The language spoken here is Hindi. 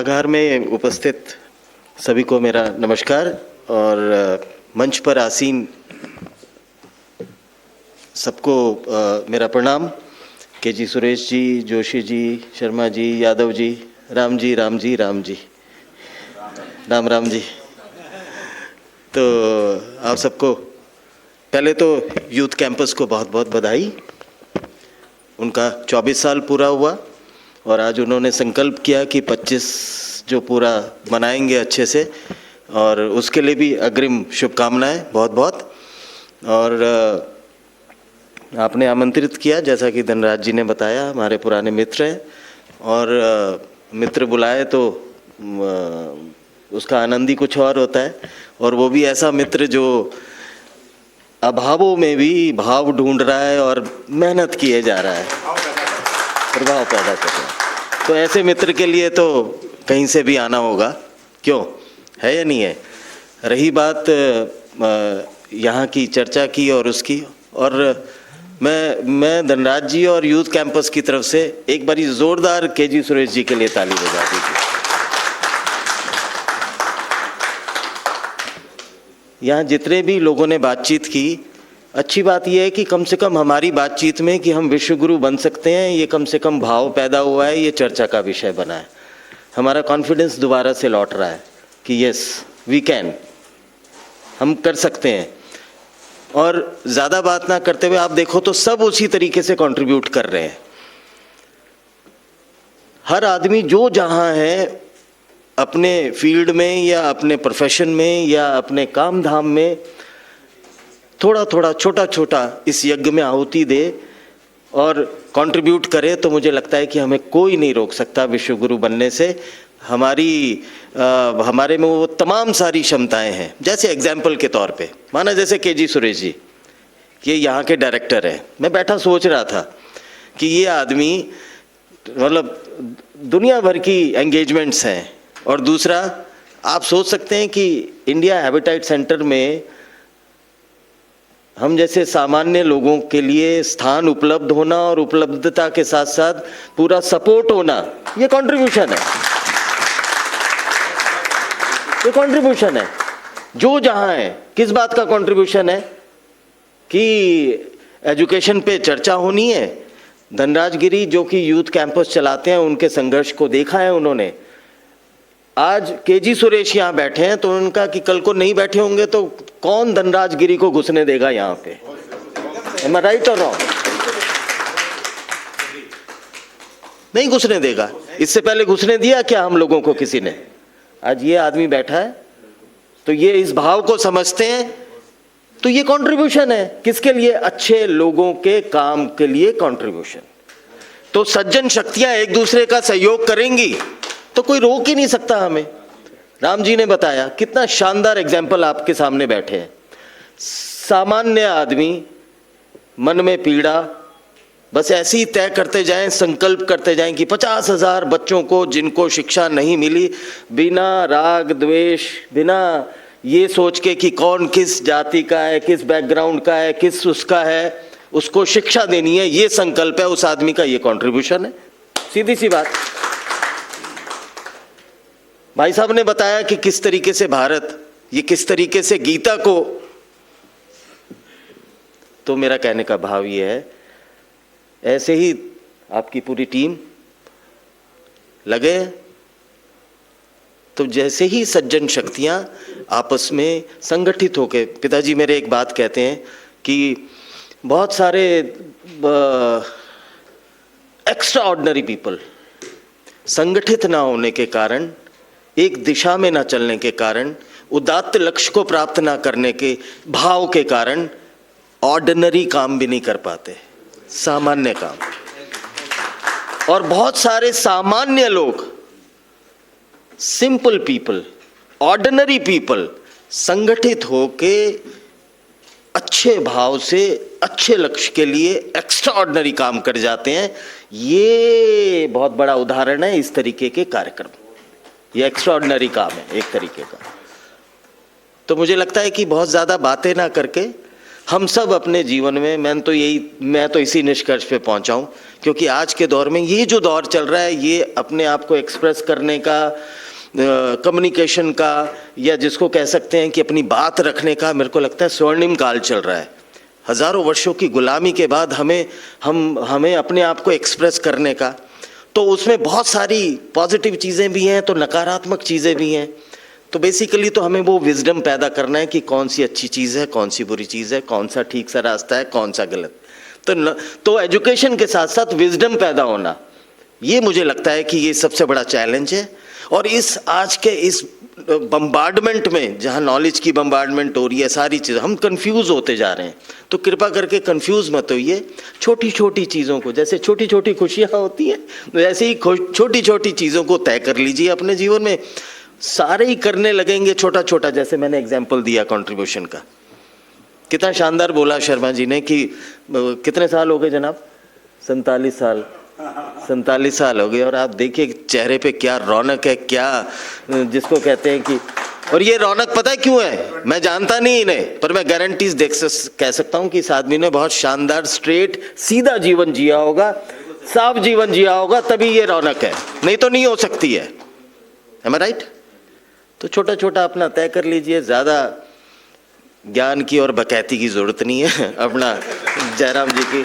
सभागार में उपस्थित सभी को मेरा नमस्कार और मंच पर आसीन सबको मेरा प्रणाम। केजी सुरेश जी, जोशी जी, शर्मा जी, यादव जी, राम जी राम जी राम जी राम राम जी। तो आप सबको पहले तो यूथ कैंपस को बहुत बहुत बधाई। उनका 24 साल पूरा हुआ और आज उन्होंने संकल्प किया कि 25 जो पूरा मनाएंगे अच्छे से, और उसके लिए भी अग्रिम शुभकामनाएं बहुत बहुत। और आपने आमंत्रित किया, जैसा कि धनराज जी ने बताया, हमारे पुराने मित्र हैं और मित्र बुलाए तो उसका आनंद ही कुछ और होता है। और वो भी ऐसा मित्र जो अभावों में भी भाव ढूंढ रहा है और मेहनत किए जा रहा है, प्रभाव पैदा कर रहा है। तो ऐसे मित्र के लिए तो कहीं से भी आना होगा, क्यों है या नहीं है। रही बात यहाँ की चर्चा की और उसकी, और मैं धनराज जी और यूथ कैंपस की तरफ से एक बारी जोरदार केजी सुरेश जी के लिए ताली बजा दीजिए। यहाँ जितने भी लोगों ने बातचीत की, अच्छी बात यह है कि कम से कम हमारी बातचीत में कि हम विश्वगुरु बन सकते हैं, ये कम से कम भाव पैदा हुआ है, ये चर्चा का विषय बना है। हमारा कॉन्फिडेंस दोबारा से लौट रहा है कि यस वी कैन, हम कर सकते हैं। और ज़्यादा बात ना करते हुए आप देखो तो सब उसी तरीके से कंट्रीब्यूट कर रहे हैं। हर आदमी जो जहाँ है अपने फील्ड में या अपने प्रोफेशन में या अपने काम धाम में थोड़ा थोड़ा छोटा छोटा इस यज्ञ में आहुति दे और कंट्रीब्यूट करे, तो मुझे लगता है कि हमें कोई नहीं रोक सकता विश्वगुरु बनने से। हमारे में वो तमाम सारी क्षमताएं हैं। जैसे एग्जाम्पल के तौर पे माना जैसे केजी सुरेश जी, ये यहाँ के डायरेक्टर हैं। मैं बैठा सोच रहा था कि ये आदमी मतलब दुनिया भर की एंगेजमेंट्स हैं, और दूसरा आप सोच सकते हैं कि इंडिया हैबिटेट सेंटर में हम जैसे सामान्य लोगों के लिए स्थान उपलब्ध होना और उपलब्धता के साथ साथ पूरा सपोर्ट होना, ये कंट्रीब्यूशन है, ये कंट्रीब्यूशन है। जो जहां है, किस बात का कंट्रीब्यूशन है कि एजुकेशन पे चर्चा होनी है। धनराज गिरी जो कि यूथ कैंपस चलाते हैं, उनके संघर्ष को देखा है उन्होंने। आज केजी सुरेश यहाँ बैठे हैं तो उनका कि कल को नहीं बैठे होंगे तो कौन धनराज गिरी को घुसने देगा यहाँ पे। Am I right or wrong? नहीं घुसने देगा। इससे पहले घुसने दिया क्या हम लोगों को किसी ने? आज ये आदमी बैठा है तो ये इस भाव को समझते हैं, तो ये कंट्रीब्यूशन है। किसके लिए? अच्छे लोगों के काम के लिए कंट्रीब्यूशन। तो सज्जन शक्तियां एक दूसरे का सहयोग करेंगी तो कोई रोक ही नहीं सकता हमें। राम जी ने बताया, कितना शानदार एग्जाम्पल आपके सामने बैठे हैं। सामान्य आदमी मन में पीड़ा, बस ऐसे ही तय करते जाएं, संकल्प करते जाएं कि 50,000 बच्चों को जिनको शिक्षा नहीं मिली, बिना राग द्वेष, बिना ये सोच के कि कौन किस जाति का है, किस बैकग्राउंड का है, किस उसका है, उसको शिक्षा देनी है, ये संकल्प है उस आदमी का, ये कंट्रीब्यूशन है। सीधी सी बात। भाई साहब ने बताया कि किस तरीके से भारत, ये किस तरीके से गीता को, तो मेरा कहने का भाव ये है, ऐसे ही आपकी पूरी टीम लगे तो जैसे ही सज्जन शक्तियां आपस में संगठित होके, पिताजी मेरे एक बात कहते हैं कि बहुत सारे एक्स्ट्रा ऑर्डिनरी पीपल संगठित ना होने के कारण, एक दिशा में ना चलने के कारण, उदात्त लक्ष्य को प्राप्त ना करने के भाव के कारण ऑर्डिनरी काम भी नहीं कर पाते, सामान्य काम। और बहुत सारे सामान्य लोग, सिंपल पीपल, ऑर्डिनरी पीपल संगठित होके अच्छे भाव से अच्छे लक्ष्य के लिए एक्स्ट्रा ऑर्डिनरी काम कर जाते हैं। ये बहुत बड़ा उदाहरण है इस तरीके के कार्यक्रम। ये एक्स्ट्रा ऑर्डिनरी काम है एक तरीके का। तो मुझे लगता है कि बहुत ज़्यादा बातें ना करके हम सब अपने जीवन में, मैं तो इसी निष्कर्ष पे पहुंचा हूं, क्योंकि आज के दौर में ये जो दौर चल रहा है, ये अपने आप को एक्सप्रेस करने का, कम्युनिकेशन का, या जिसको कह सकते हैं कि अपनी बात रखने का, मेरे को लगता है स्वर्णिम काल चल रहा है। हजारों वर्षों की गुलामी के बाद हमें अपने आप को एक्सप्रेस करने का, तो उसमें बहुत सारी पॉजिटिव चीज़ें भी हैं तो नकारात्मक चीज़ें भी हैं। तो बेसिकली तो हमें वो विजडम पैदा करना है कि कौन सी अच्छी चीज़ है, कौन सी बुरी चीज़ है, कौन सा ठीक सा रास्ता है, कौन सा गलत। तो एजुकेशन के साथ साथ विजडम पैदा होना, ये मुझे लगता है कि ये सबसे बड़ा चैलेंज है। और इस आज के इस बम्बार्डमेंट में, जहाँ नॉलेज की बम्बार्डमेंट हो रही है, सारी चीज़ें, हम कंफ्यूज होते जा रहे हैं। तो कृपा करके कंफ्यूज मत होइए। छोटी छोटी चीज़ों को, जैसे छोटी छोटी खुशियाँ होती हैं, वैसे ही छोटी छोटी चीज़ों को तय कर लीजिए अपने जीवन में। सारे ही करने लगेंगे छोटा छोटा, जैसे मैंने एग्जाम्पल दिया कंट्रीब्यूशन का, कितना शानदार बोला शर्मा जी ने कि कितने साल हो गए जनाब? 47 साल हो गए, और आप देखिए चेहरे पे क्या रौनक है, क्या जिसको कहते हैं कि, और ये रौनक पता है क्यों है? मैं जानता नहीं इन्हें, पर मैं गारंटीज कह सकता हूं कि इस आदमी ने बहुत शानदार, स्ट्रेट, सीधा जीवन जिया होगा, साफ जीवन जिया होगा, तभी ये रौनक है, नहीं तो नहीं हो सकती है। Am I right? तो छोटा छोटा अपना तय कर लीजिए, ज़्यादा ज्ञान की और बकैती की जरूरत नहीं है। अपना जयराम जी की